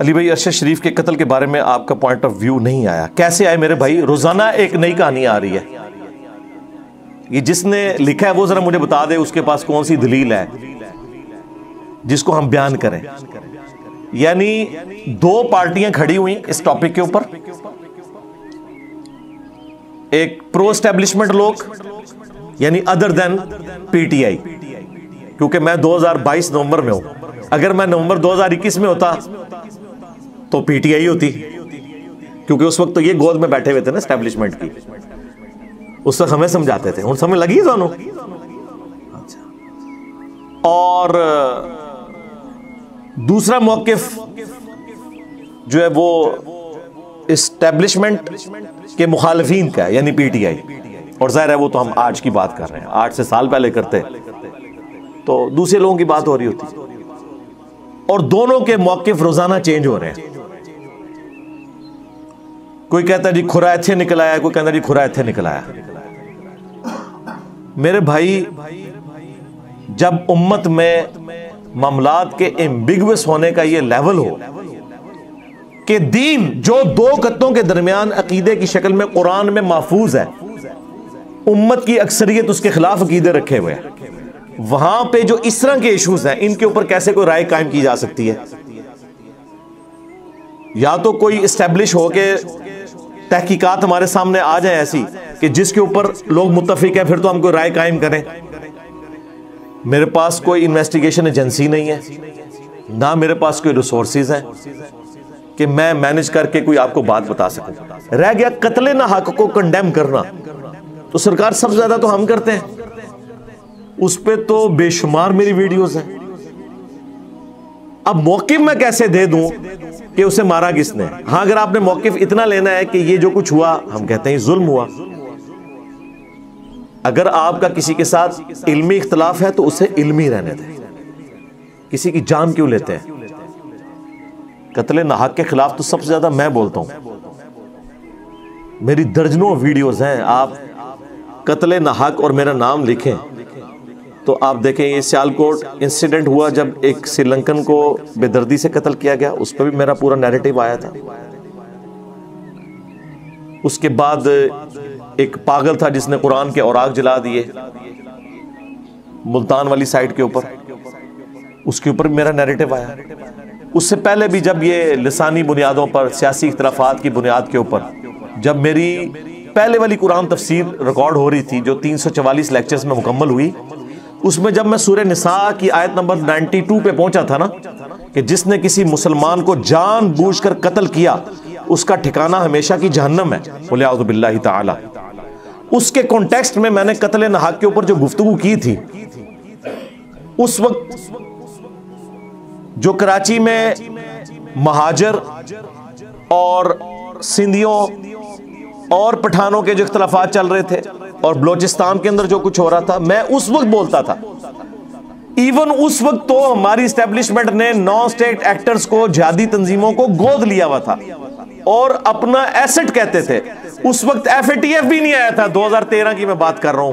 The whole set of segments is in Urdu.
علی بھائی، ارشد شریف کے قتل کے بارے میں آپ کا پوائنٹ آف ویو نہیں آیا. کیسے آئے میرے بھائی؟ روزانہ ایک نئی کہانی آ رہی ہے. یہ جس نے لکھا ہے وہ ذرا مجھے بتا دے اس کے پاس کون سی دلیل ہے جس کو ہم بیان کریں. یعنی دو پارٹیاں کھڑی ہوئی اس ٹاپک کے اوپر. ایک پرو اسٹیبلشمنٹ لوگ، یعنی other then P T I, کیونکہ میں 2022 نومبر میں ہوں. اگر میں نومبر 2021 میں ہوتا تو پی ٹی آئی ہوتی، کیونکہ اس وقت تو یہ گود میں بیٹھے ہوئے تھے نا اسٹیبلشمنٹ کی. اس وقت ہمیں سمجھاتے تھے. ہوں سمجھ لگی دونوں. اور دوسرا موقف جو ہے وہ اسٹیبلشمنٹ کے مخالفین کا ہے، یعنی پی ٹی آئی. اور ظاہر ہے وہ تو ہم آج کی بات کر رہے ہیں، 8 سے سال پہلے کرتے تو دوسرے لوگوں کی بات ہو رہی ہوتی. اور دونوں کے موقف روزانہ چینج ہو رہے ہیں. کوئی کہتا ہے جی کھرا ایتھے نکل آیا، کوئی کہتا ہے جی کھرا ایتھے نکل آیا. میرے بھائی، جب امت میں معاملات کے ایمبیگوس ہونے کا یہ لیول ہو کہ دین جو دو قطوں کے درمیان عقیدے کی شکل میں قرآن میں محفوظ ہے، امت کی اکثریت اس کے خلاف عقیدے رکھے ہوئے ہیں، وہاں پہ جو اس طرح کے ایشوز ہیں ان کے اوپر کیسے کوئی رائے قائم کی جا سکتی ہے؟ یا تو کوئی اسٹیبلش ہو کے تحقیقات ہمارے سامنے آ جائیں ایسی کہ جس کے اوپر لوگ متفق ہیں، پھر تو ہم کوئی رائے قائم کریں. میرے پاس کوئی انویسٹیگیشن ایجنسی نہیں ہے، نہ میرے پاس کوئی ریسورسز ہیں کہ میں مینج کر کے کوئی آپ کو بات بتا سکوں. رہ گیا قتل نہ حق کو کنڈیم کرنا، تو سرکار سب سے زیادہ تو ہم کرتے ہیں. اس پہ تو بے شمار میری ویڈیوز ہیں. اب موقف میں کیسے دے دوں کہ اسے مارا کس نے؟ ہاں، اگر آپ نے موقف اتنا لینا ہے کہ یہ جو کچھ ہوا ہم کہتے ہیں ظلم ہوا. اگر آپ کا کسی کے ساتھ علمی اختلاف ہے تو اسے علمی رہنے دیں. کسی کی جان کیوں لیتے ہیں؟ قتل ناحق کے خلاف تو سب سے زیادہ میں بولتا ہوں. میری درجنوں ویڈیوز ہیں. آپ قتل ناحق اور میرا نام لکھیں تو آپ دیکھیں یہ سیالکوٹ انسیڈنٹ ہوا جب ایک سری لنکن کو بے دردی سے قتل کیا گیا، اس پہ بھی میرا پورا نیریٹو آیا تھا. اس کے بعد ایک پاگل تھا جس نے قرآن کے اوراق جلا دیے ملتان والی سائٹ کے اوپر، اس کے اوپر بھی میرا نیریٹو آیا. اس سے پہلے بھی جب یہ لسانی بنیادوں پر، سیاسی اختلافات کی بنیاد کے اوپر، جب میری پہلے والی قرآن تفسیر ریکارڈ ہو رہی تھی جو 344 لیکچرز میں مکمل ہوئی، اس میں جب میں سورہ نساء کی آیت نمبر 92 پہ پہنچا تھا نا کہ جس نے کسی مسلمان کو جان بوجھ کر قتل کیا اس کا ٹھکانہ ہمیشہ کی جہنم ہے، وَلِعَوْذُ بِاللَّهِ تَعَالَى. اس کے کانٹیکسٹ میں میں نے قتل ناحق کے اوپر جو گفتگو کی تھی، اس وقت جو کراچی میں مہاجر اور سندھیوں اور پٹھانوں کے جو اختلافات چل رہے تھے اور بلوچستان کے اندر جو کچھ ہو رہا تھا، میں اس وقت بولتا تھا. ایون اس وقت تو ہماری اسٹیبلشمنٹ نے نان اسٹیٹ ایکٹرز کو، جہادی تنظیموں کو گود لیا ہوا تھا اور اپنا ایسٹ کہتے تھے. اس وقت ایف اے ٹی ایف بھی نہیں آیا تھا. 2013 کی میں بات کر رہا ہوں،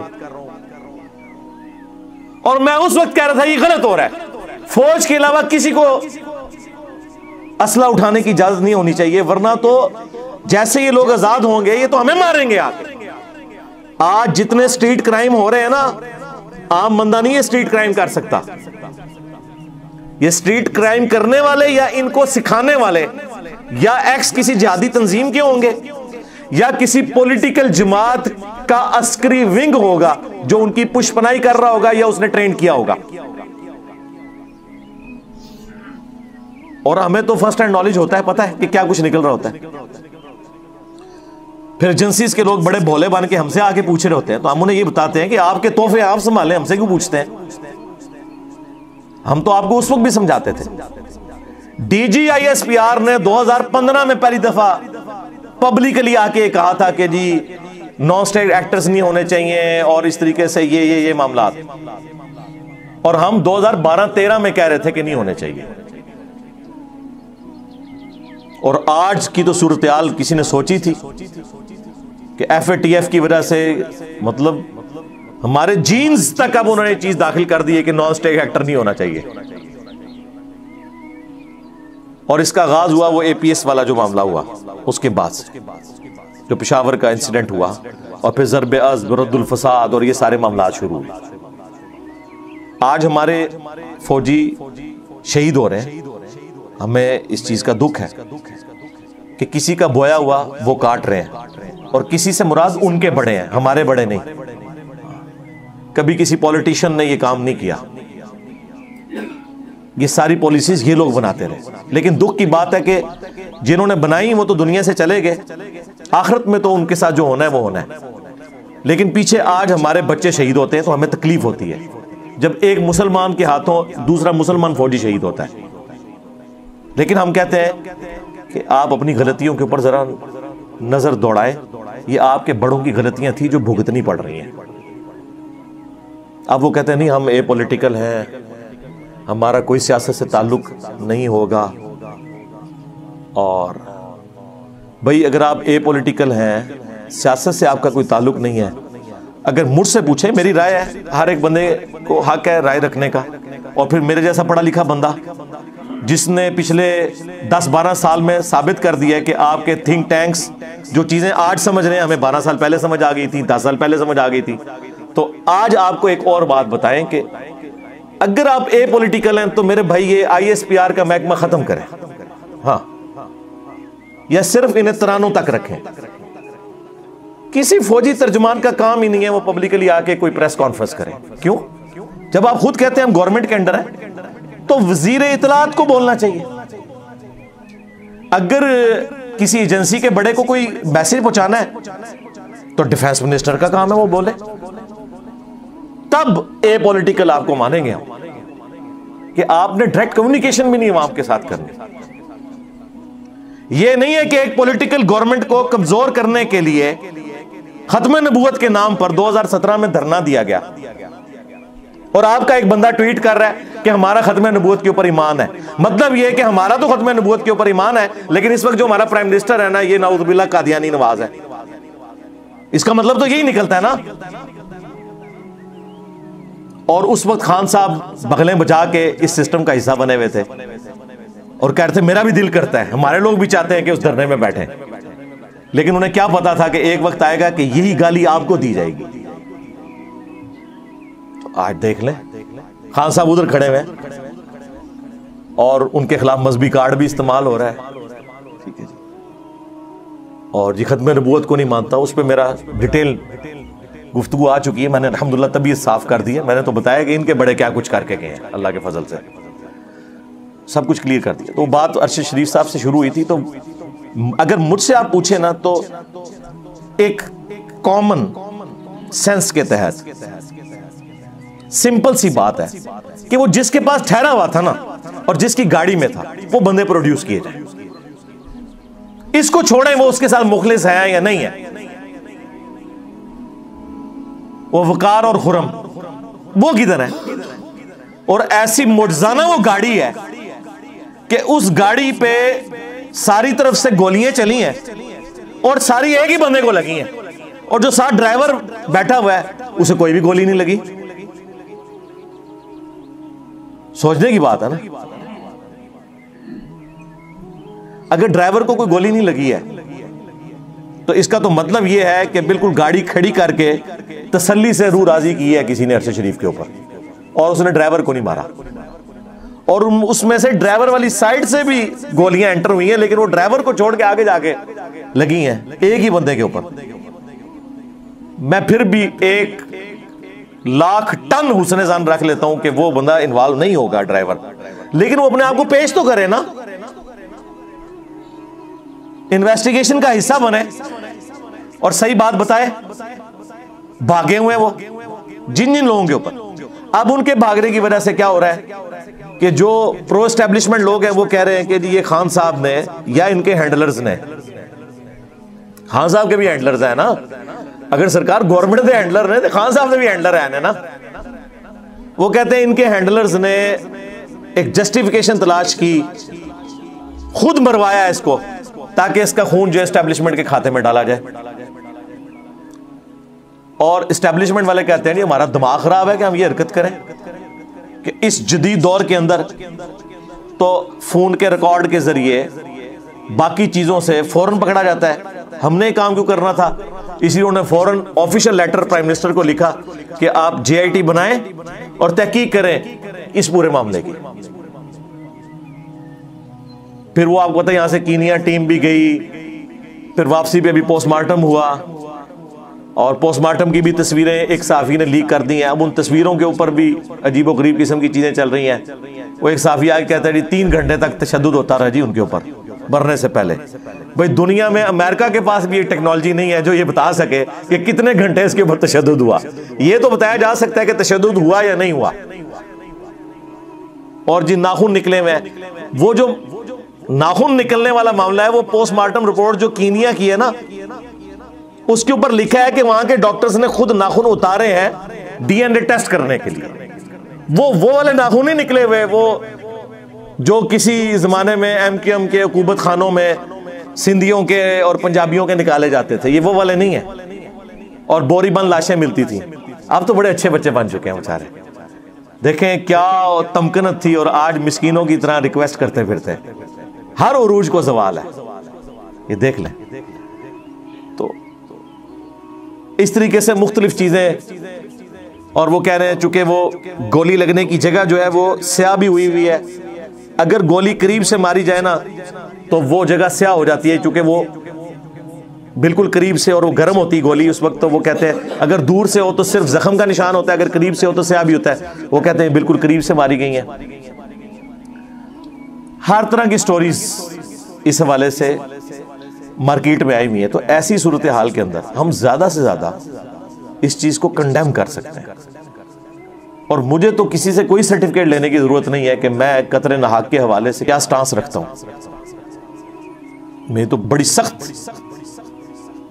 اور میں اس وقت کہہ رہا تھا یہ غلط ہو رہا ہے. فوج کے علاوہ کسی کو اسلحہ اٹھانے کی اجازت نہیں ہونی چاہیے، ورنہ تو جیسے یہ لوگ آزاد ہوں گے یہ تو ہمیں ماریں گے. آج جتنے سٹریٹ کرائم ہو رہے ہیں نا، عام بندہ نہیں یہ سٹریٹ کرائم کر سکتا. یہ سٹریٹ کرائم کرنے والے یا ان کو سکھانے والے یا ایکس کسی جہادی تنظیم کے ہوں گے یا کسی پولیٹیکل جماعت کا عسکری ونگ ہوگا جو ان کی پشپنائی کر رہا ہوگا یا اس نے ٹرین کیا ہوگا. اور ہمیں تو فرسٹ ہینڈ نالج ہوتا ہے، پتہ ہے کہ کیا کچھ نکل رہا ہوتا ہے. پھر ایجنسیز کے لوگ بڑے بھولے بن کے ہم سے آگے پوچھ رہے ہوتے ہیں تو ہم انہیں یہ بتاتے ہیں کہ آپ کے تحفے آپ سنبھالیں، ہم سے کیوں پوچھتے ہیں؟ ہم تو آپ کو اس وقت بھی سمجھاتے تھے. D G I S P R نے 2015 میں پہلی دفعہ پبلکلی آ کے کہا تھا کہ جی نان اسٹیٹ ایکٹرز نہیں ہونے چاہیے اور اس طریقے سے یہ معاملات، اور ہم 2012-13 میں کہہ رہے تھے کہ نہیں ہونے چاہیے. اور آج کی تو صورتحال کسی نے سوچی تھی کہ ایف اے ٹی ایف کی وجہ سے مطلب ہمارے جینز تک اب انہوں نے چیز داخل کر دی ہے کہ نان اسٹیٹ ایکٹر نہیں ہونا چاہیے. اور اس کا آغاز ہوا وہ APS والا جو معاملہ ہوا اس کے بعد سے، جو پشاور کا انسیڈنٹ ہوا، اور پھر ضرب عزم، رد الفساد، اور یہ سارے معاملات شروع ہوئے۔ آج ہمارے فوجی شہید ہو رہے ہیں، ہمیں اس چیز کا دکھ ہے کہ کسی کا بویا ہوا وہ کاٹ رہے ہیں، اور کسی سے مراد ان کے بڑے ہیں، ہمارے بڑے نہیں۔ کبھی کسی پولیٹیشین نے یہ کام نہیں کیا، یہ ساری پالیسیز یہ لوگ بناتے رہے، لیکن دکھ کی بات ہے کہ جنہوں نے بنائی وہ تو دنیا سے چلے گئے، آخرت میں تو ان کے ساتھ جو ہونا ہے وہ ہونا ہے، لیکن پیچھے آج ہمارے بچے شہید ہوتے ہیں تو ہمیں تکلیف ہوتی ہے جب ایک مسلمان کے ہاتھوں دوسرا مسلمان فوجی شہید ہوتا ہے۔ لیکن ہم کہتے ہیں کہ آپ اپنی غلطیوں کے اوپر ذرا نظر دوڑائیں، یہ آپ کے بڑوں کی غلطیاں تھیں جو بھگتنی پڑ رہی ہیں۔ اب وہ کہتے ہیں نہیں ہم پولیٹیکل ہیں، ہمارا کوئی سیاست سے تعلق نہیں ہوگا، اور بھئی اگر آپ پولیٹیکل ہیں، سیاست سے آپ کا کوئی تعلق نہیں ہے، اگر مجھ سے پوچھیں، میری رائے ہے، ہر ایک بندے کو حق ہے رائے رکھنے کا، اور پھر میرے جیسا پڑھا لکھا بندہ جس نے پچھلے 10-12 سال میں ثابت کر دیا ہے کہ آپ کے تھنک ٹینکس جو چیزیں آج سمجھ رہے ہیں ہمیں 12 سال پہلے سمجھ آ گئی تھی، 10 سال پہلے سمجھ آ گئی تھی، تو آج آپ کو ایک اور بات بتائیں کہ اگر آپ پولیٹیکل ہیں تو میرے بھائی یہ ISPR کا محکمہ ختم کریں، ہاں، یا صرف انہیں ترانوں تک رکھیں۔ کسی فوجی ترجمان کا کام ہی نہیں ہے وہ پبلکلی آ کے کوئی پریس کانفرنس کرے، کیوں؟ جب آپ خود کہتے ہیں ہم گورنمنٹ کے انڈر ہیں تو وزیر اطلاعات کو بولنا چاہیے۔ اگر کسی ایجنسی کے بڑے کو کوئی میسج پہنچانا ہے تو ڈیفنس منسٹر کا کام ہے وہ بولے، تب پولیٹیکل آپ کو مانیں گے ہم، کہ آپ نے ڈائریکٹ کمیونیکیشن بھی نہیں وہاں آپ کے ساتھ کرنی۔ یہ نہیں ہے کہ ایک پولیٹیکل گورنمنٹ کو کمزور کرنے کے لیے ختم نبوت کے نام پر 2017 میں دھرنا دیا گیا، اور آپ کا ایک بندہ ٹویٹ کر رہا ہے کہ ہمارا ختم نبوت کے اوپر ایمان ہے۔ مطلب یہ کہ ہمارا تو ختم نبوت کے اوپر ایمان ہے، لیکن اس وقت جو ہمارا پرائم منسٹر ہے نا، یہ نعوذ باللہ قادیانی نواز ہے۔ اس کا مطلب تو یہی نکلتا ہے نا۔ اور اس وقت خان صاحب بغلیں بجا کے اس سسٹم کا حصہ بنے ہوئے تھے، اور کہتے تھے میرا بھی دل کرتا ہے، ہمارے لوگ بھی چاہتے ہیں کہ اس دھرنے میں بیٹھیں، لیکن انہیں کیا پتا تھا کہ ایک وقت آئے گا کہ یہی گالی آپ کو دی جائے گی۔ تو آج دیکھ لیں خان صاحب ادھر کھڑے ہوئے اور ان کے خلاف مذہبی کارڈ بھی استعمال ہو رہا ہے، ٹھیک ہے جی، اور جی ختم نبوت کو نہیں مانتا، اس پہ میرا ڈیٹیل گفتگو آ چکی ہے، میں نے الحمدللہ طبیعت صاف کر دی ہے، میں نے تو بتایا کہ ان کے بڑے کیا کچھ کر کے گئے ہیں، اللہ کے فضل سے سب کچھ کلیئر کر دیا۔ تو بات ارشد شریف صاحب سے شروع ہوئی تھی، تو اگر مجھ سے آپ پوچھیں نا تو ایک کامن سینس کے تحت سمپل سی بات ہے کہ وہ جس کے پاس ٹھہرا ہوا تھا نا اور جس کی گاڑی میں تھا وہ بندے پروڈیوس کیے جائیں، اس کو چھوڑیں وہ اس کے ساتھ مخلص ہے یا نہیں ہے، وہ وقار اور خرم وہ کدھر ہے؟ اور ایسی معجزانہ وہ گاڑی ہے کہ اس گاڑی پہ ساری طرف سے گولیاں چلی ہیں اور ساری ایک ہی بندے کو لگی ہیں، اور جو ساتھ ڈرائیور بیٹھا ہوا ہے اسے کوئی بھی گولی نہیں لگی۔ سوچنے کی بات ہے نا، اگر ڈرائیور کو کوئی گولی نہیں لگی ہے تو اس کا تو مطلب یہ ہے کہ بالکل گاڑی کھڑی کر کے تسلی سے روح راضی کی ہے کسی نے ارشد شریف کے اوپر، اور اس نے ڈرائیور کو نہیں مارا، اور اس میں سے ڈرائیور والی سائیڈ سے بھی گولیاں انٹر ہوئی ہیں، لیکن وہ ڈرائیور کو چھوڑ کے آگے جا کے لگی ہیں ایک ہی بندے کے اوپر۔ میں پھر بھی 1,00,000 ٹن حسن ظن رکھ لیتا ہوں کہ وہ بندہ انوالو نہیں ہوگا ڈرائیور، لیکن وہ اپنے آپ کو پیش تو کرے نا، انویسٹیگیشن کا حصہ بنے اور صحیح بات بتائے۔ بھاگے ہوئے وہ جن لوگوں کے اوپر، اب ان کے بھاگنے کی وجہ سے کیا ہو رہا ہے کہ جو پرو اسٹیبلشمنٹ لوگ ہیں وہ کہہ رہے ہیں کہ جی یہ خان صاحب نے یا ان کے ہینڈلرز نے، خان صاحب کے بھی ہینڈلرز ہیں نا، اگر سرکار گورنمنٹ دے ہینڈلر نے تو خان صاحب دے بھی ہینڈلر ہیں نا، وہ کہتے ہیں ان کے ہینڈلرز نے ایک جسٹیفیکیشن تلاش کی، خود مروایا اس کو تاکہ اس کا خون جو اسٹیبلشمنٹ کے کھاتے میں ڈالا جائے، اور اسٹیبلشمنٹ والے کہتے ہیں نہیں ہمارا دماغ خراب ہے کہ ہم یہ حرکت کریں، کہ اس جدید دور کے اندر تو فون کے ریکارڈ کے ذریعے باقی چیزوں سے فوراً پکڑا جاتا ہے. ہم نے کام کیوں کرنا تھا؟ اس لیے انہوں نے فوراً آفیشیل لیٹر پرائم منسٹر کو لکھا کہ آپ JIT بنائیں اور تحقیق کریں اس پورے معاملے کی. پھر وہ آپ کو پتہ ہے یہاں سے کینیا ٹیم بھی گئی, پھر واپسی پہ بھی پوسٹ مارٹم ہوا, اور پوسٹ مارٹم کی بھی تصویریں ایک صحافی نے لیک کر دی ہیں. اب ان تصویروں کے اوپر بھی عجیب و غریب قسم کی چیزیں چل رہی ہیں. وہ ایک صحافی آگے کہتا ہے جی 3 گھنٹے تک تشدد ہوتا رہا جی ان کے اوپر مرنے سے پہلے. بھائی دنیا میں امریکہ کے پاس بھی یہ ٹیکنالوجی نہیں ہے جو یہ بتا سکے کہ کتنے گھنٹے اس کے اوپر تشدد ہوا. یہ تو بتایا جا سکتا ہے کہ تشدد ہوا یا نہیں ہوا. اور جی ناخن نکلے ہوئے ہیں, وہ جو ناخن نکلنے والا معاملہ ہے وہ پوسٹ مارٹم رپورٹ جو کینیا کی ہے نا, اس کے اوپر لکھا ہے کہ وہاں کے ڈاکٹرز نے خود ناخن اتارے ہیں DNA ٹیسٹ کرنے کے لیے. وہ والے ناخن ہی نکلے ہوئے, وہ جو کسی زمانے میں MKM کے حکومت خانوں میں سندھیوں کے اور پنجابیوں کے نکالے جاتے تھے, یہ وہ والے نہیں ہیں. اور بوری بند لاشیں ملتی تھیں. اب تو بڑے اچھے بچے بن چکے ہیں بیچارے. دیکھیں کیا تمکنت تھی, اور آج مسکینوں کی طرح ریکویسٹ کرتے پھرتے. ہر عروج کو زوال ہے, یہ دیکھ لیں. تو اس طریقے سے مختلف چیزیں. اور وہ کہہ رہے ہیں چونکہ وہ گولی لگنے کی جگہ جو ہے وہ سیاہ بھی ہوئی ہے, اگر گولی قریب سے ماری جائے نا تو وہ جگہ سیاہ ہو جاتی ہے, چونکہ وہ بالکل قریب سے, اور وہ گرم ہوتی گولی اس وقت. تو وہ کہتے ہیں اگر دور سے ہو تو صرف زخم کا نشان ہوتا ہے, اگر قریب سے ہو تو سیاہ بھی ہوتا ہے. وہ کہتے ہیں بالکل قریب سے ماری گئی ہیں. ہر طرح کی سٹوریز اس حوالے سے مارکیٹ میں آئی ہوئی ہے. تو ایسی صورتحال کے اندر ہم زیادہ سے زیادہ اس چیز کو کنڈیم کر سکتے ہیں. اور مجھے تو کسی سے کوئی سرٹیفکیٹ لینے کی ضرورت نہیں ہے کہ میں قطر نہاک کے حوالے سے کیا سٹانس رکھتا ہوں. میں تو بڑی سخت,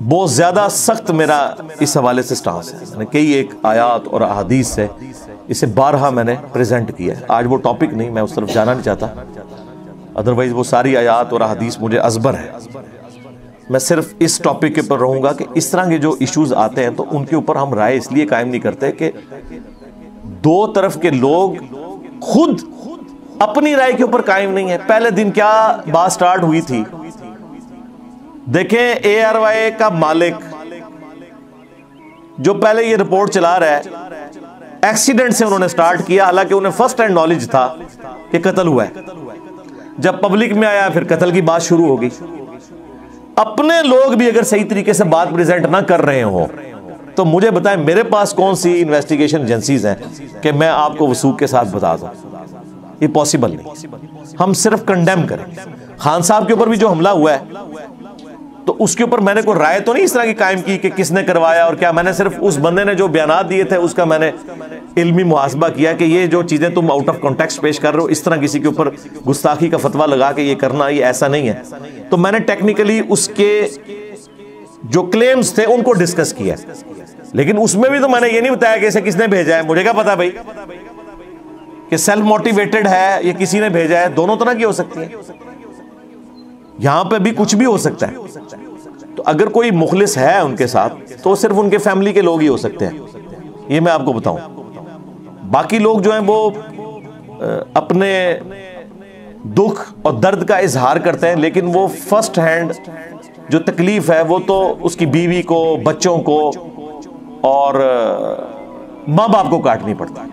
بہت زیادہ سخت میرا اس حوالے سے سٹانس ہے. میں نے کئی ایک آیات اور احادیث سے اسے بارہا میں نے پریزنٹ کیا ہے. آج وہ ٹاپک نہیں, میں اس طرف جانا نہیں چاہتا, ادروائز وہ ساری آیات اور احادیث مجھے ازبر ہے. میں صرف اس ٹاپک کے پر رہوں گا کہ اس طرح کے جو ایشوز آتے ہیں تو ان کے اوپر ہم رائے اس لیے قائم نہیں کرتے کہ دو طرف کے لوگ خود اپنی رائے کے اوپر قائم نہیں ہے. پہلے دن کیا بات سٹارٹ ہوئی تھی, دیکھیں ARY کا مالک جو پہلے یہ رپورٹ چلا رہا ہے, ایکسیڈنٹ سے انہوں نے سٹارٹ کیا, حالانکہ انہیں فرسٹ ہینڈ نالج تھا کہ قتل ہوا ہے. جب پبلک میں آیا پھر قتل کی بات شروع ہو گئی. اپنے لوگ بھی اگر صحیح طریقے سے بات پریزنٹ نہ کر رہے ہوں تو مجھے بتائیں میرے پاس کون سی انویسٹیگیشن ایجنسیز ہیں کہ میں آپ کو وثوق کے ساتھ بتا دوں. یہ پاسبل نہیں. ہم صرف کنڈیم کریں. خان صاحب کے اوپر بھی جو حملہ ہوا ہے تو اس کے اوپر میں نے کوئی رائے تو نہیں اس طرح کی قائم کی کہ کس نے کروایا اور کیا. میں نے صرف اس بندے نے جو بیانات دیے تھے اس کا میں نے علمی محاسبہ کیا کہ یہ جو چیزیں تم آؤٹ آف کانٹیکسٹ پیش کر رہے ہو, اس طرح کسی کے اوپر گستاخی کا فتویٰ لگا کے یہ کرنا, یہ ایسا نہیں ہے. تو میں نے ٹیکنیکلی اس کے جو کلیمز تھے ان کو ڈسکس کیا, لیکن اس میں بھی تو میں نے یہ نہیں بتایا کہ اسے کس نے بھیجا ہے. مجھے کیا پتا بھائی کہ سیلف موٹیویٹڈ ہے یا کسی نے بھیجا ہے, دونوں طرح کی ہو سکتی ہیں. یہاں پہ بھی کچھ بھی ہو سکتا ہے. تو اگر کوئی مخلص ہے ان کے ساتھ تو صرف ان کے فیملی کے لوگ ہی ہو سکتے ہیں, یہ میں آپ کو بتاؤں. باقی لوگ جو ہیں وہ اپنے دکھ اور درد کا اظہار کرتے ہیں, لیکن وہ فرسٹ ہینڈ جو تکلیف ہے وہ تو اس کی بیوی کو, بچوں کو اور ماں باپ کو کاٹنی پڑتا ہے.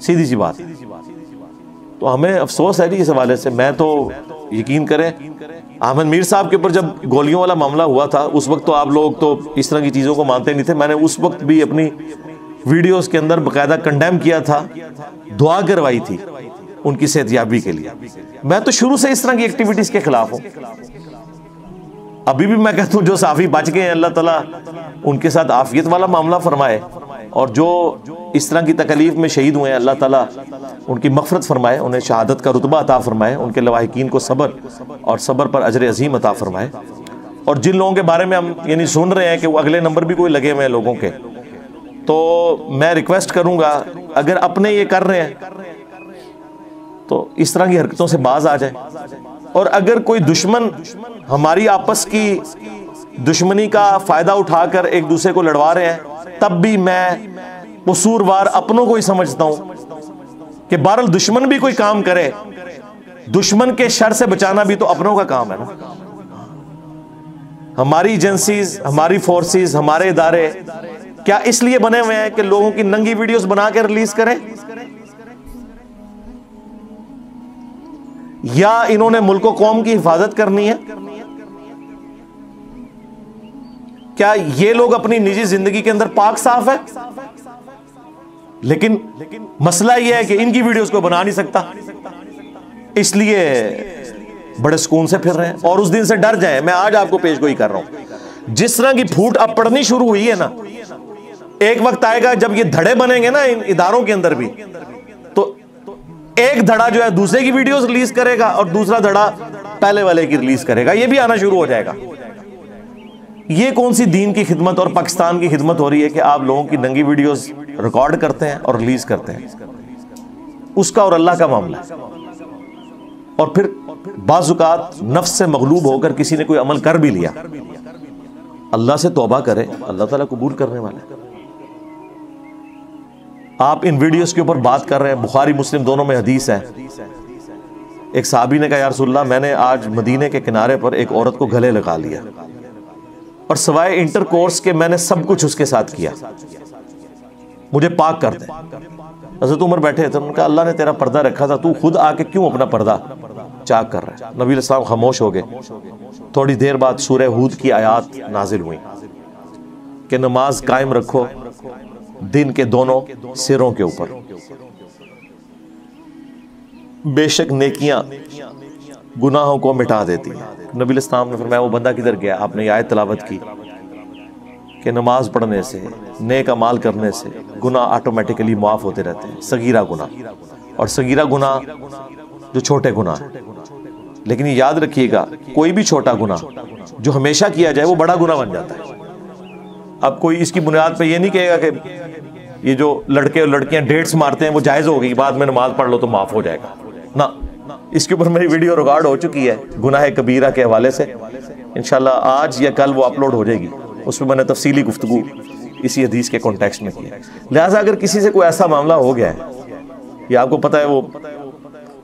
سیدھی سی بات. تو ہمیں افسوس ہے جی اس حوالے سے. میں تو یقین کریں احمد میر صاحب کے اوپر جب گولیوں والا معاملہ ہوا تھا اس وقت تو آپ لوگ تو اس طرح کی چیزوں کو مانتے نہیں تھے. میں نے اس وقت بھی اپنی ویڈیوز کے اندر باقاعدہ کنڈیم کیا تھا, دعا کروائی تھی ان کی صحت یابی کے لیے. میں تو شروع سے اس طرح کی ایکٹیویٹیز کے خلاف ہوں. ابھی بھی میں کہتا ہوں جو صحافی بچ گئے ہیں اللہ تعالیٰ ان کے ساتھ عافیت والا معاملہ فرمائے, اور جو اس طرح کی تکلیف میں شہید ہوئے ہیں اللہ تعالیٰ ان کی مغفرت فرمائے, انہیں شہادت کا رتبہ عطا فرمائے, ان کے لواحقین کو صبر اور صبر پر اجر عظیم عطا فرمائے. اور جن لوگوں کے بارے میں ہم یعنی سن رہے ہیں کہ وہ اگلے نمبر بھی کوئی لگے ہوئے ہیں لوگوں کے, تو میں ریکویسٹ کروں گا اگر اپنے یہ کر رہے ہیں تو اس طرح کی حرکتوں سے باز آ جائیں. اور اگر کوئی دشمن ہماری آپس کی دشمنی کا فائدہ اٹھا کر ایک دوسرے کو لڑوا رہے ہیں تب بھی میں قصوروار اپنوں کو ہی سمجھتا ہوں کہ بہرحال دشمن بھی کوئی کام کرے دشمن کے شر سے بچانا بھی تو اپنوں کا کام ہے نا. ہماری ایجنسیز، ہماری فورسز، ہمارے ادارے کیا اس لیے بنے ہوئے ہیں کہ لوگوں کی ننگی ویڈیوز بنا کے ریلیز کریں؟ یا انہوں نے ملک و قوم کی حفاظت کرنی ہے؟ کیا یہ لوگ اپنی نجی زندگی کے اندر پاک صاف ہے؟ لیکن مسئلہ یہ ہے کہ ان کی ویڈیوز کو بنا نہیں سکتا، اس لیے بڑے سکون سے پھر رہے ہیں اور اس دن سے ڈر جائیں. میں آج آپ کو پیش گوئی کر رہا ہوں، جس طرح کی پھوٹ اب پڑنی شروع ہوئی ہے نا، ایک وقت آئے گا جب یہ دھڑے بنیں گے نا ان اداروں کے اندر بھی، تو ایک دھڑا جو ہے دوسرے کی ویڈیوز ریلیز کرے گا اور دوسرا دھڑا پہلے والے کی ریلیز کرے گا. یہ بھی آنا شروع ہو جائے گا. یہ کون سی دین کی خدمت اور پاکستان کی خدمت ہو رہی ہے کہ آپ لوگوں کی ننگی ویڈیوز ریکارڈ کرتے ہیں اور ریلیز کرتے ہیں؟ اس کا اور اللہ کا معاملہ ہے. اور پھر بعض اوقات نفس سے مغلوب ہو کر کسی نے کوئی عمل کر بھی لیا، اللہ سے توبہ کرے، اللہ تعالیٰ قبول کرنے والا ہے. آپ ان ویڈیوز کے اوپر بات کر رہے ہیں، بخاری مسلم دونوں میں حدیث ہے. ایک صحابی نے کہا یا رسول اللہ، میں نے آج مدینے کے کنارے پر ایک عورت کو گلے لگا لیا اور سوائے انٹر کورس کے میں نے سب کچھ اس کے ساتھ کیا، مجھے پاک کر دیں. حضرت عمر بیٹھے تھے، انہوں نے کہا اللہ نے تیرا پردہ رکھا تھا، تو خود آ کے کیوں اپنا پردہ چاک کر رہا ہے؟ نبی علیہ السلام خاموش ہو گئے. تھوڑی دیر بعد سورہ ہود کی آیات نازل ہوئیں کہ نماز قائم رکھو دن کے دونوں سروں کے اوپر، بے شک نیکیاں گناہوں کو مٹا دیتی ہیں. نبی علیہ السلام نے فرمایا وہ بندہ کدھر گیا؟ آپ نے یہ آیت تلاوت کی کہ نماز پڑھنے سے، نیک اعمال کرنے سے گناہ آٹومیٹکلی معاف ہوتے رہتے ہیں، صغیرہ گناہ. اور صغیرہ گناہ جو چھوٹے گناہ، لیکن یہ یاد رکھیے گا کوئی بھی چھوٹا گناہ جو ہمیشہ کیا جائے وہ بڑا گناہ بن جاتا ہے. اب کوئی اس کی بنیاد پہ یہ نہیں کہے گا کہ یہ جو لڑکے اور لڑکیاں ڈیٹس مارتے ہیں وہ جائز ہو گئی، بعد میں نماز پڑھ لو تو معاف ہو جائے گا. نہ، اس کے اوپر میری ویڈیو ریکارڈ ہو چکی ہے گناہ کبیرہ کے حوالے سے، انشاءاللہ آج یا کل وہ اپلوڈ ہو جائے گی. اس میں نے تفصیلی گفتگو اسی حدیث کے کانٹیکسٹ میں کی ہے. لہٰذا اگر کسی سے کوئی ایسا معاملہ ہو گیا ہے، یا آپ کو پتہ ہے وہ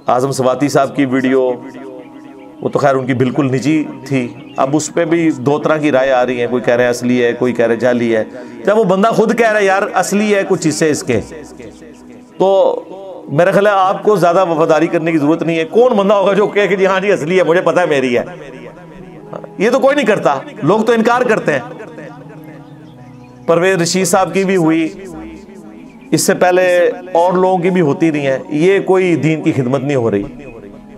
اعظم سواتی صاحب کی ویڈیو، وہ تو خیر ان کی بالکل نجی تھی، اب اس پہ بھی دو طرح کی رائے آ رہی ہیں، کوئی کہہ رہے ہیں اصلی ہے، کوئی کہہ رہے جعلی ہے. جب وہ بندہ خود کہہ رہا ہے یار اصلی ہے کچھ حصے اس کے، تو میرا خیال ہے آپ کو زیادہ وفاداری کرنے کی ضرورت نہیں ہے. کون بندہ ہوگا جو کہے کہ جی ہاں جی اصلی ہے، مجھے پتہ ہے میری ہے؟ یہ تو کوئی نہیں کرتا، لوگ تو انکار کرتے ہیں. پرویز رشید صاحب کی بھی ہوئی، اس سے پہلے اور لوگوں کی بھی ہوتی رہی ہیں. یہ کوئی دین کی خدمت نہیں ہو رہی.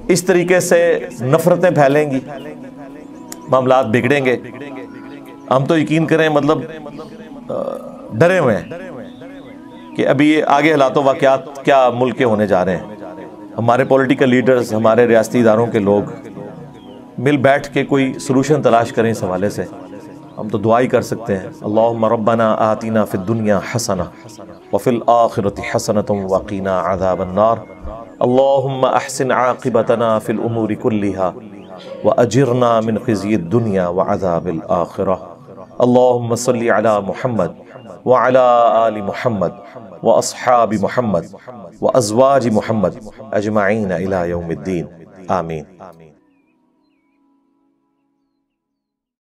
اس طریقے سے نفرتیں پھیلیں گی، معاملات بگڑیں گے. ہم تو یقین کریں مطلب ڈرے ہوئے ہیں کہ ابھی یہ آگے حالات و واقعات کیا ملک کے ہونے جا رہے ہیں. ہمارے پولیٹیکل لیڈرز، ہمارے ریاستی اداروں کے لوگ مل بیٹھ کے کوئی سلوشن تلاش کریں اس حوالے سے. ہم تو دعا ہی کر سکتے ہیں اللہم ربنا آتنا فی الدنیا حسنہ وفی الآخرۃ حسنۃ وقنا عذاب النار اللہم احسن عاقبتنا فی الامور کلہا واجرنا من خزی الدنیا وعذاب الآخرہ. اللہم صلی علی محمد وعلی آل محمد واصحاب محمد وازواج محمد اجمعین الی یوم الدین. آمین.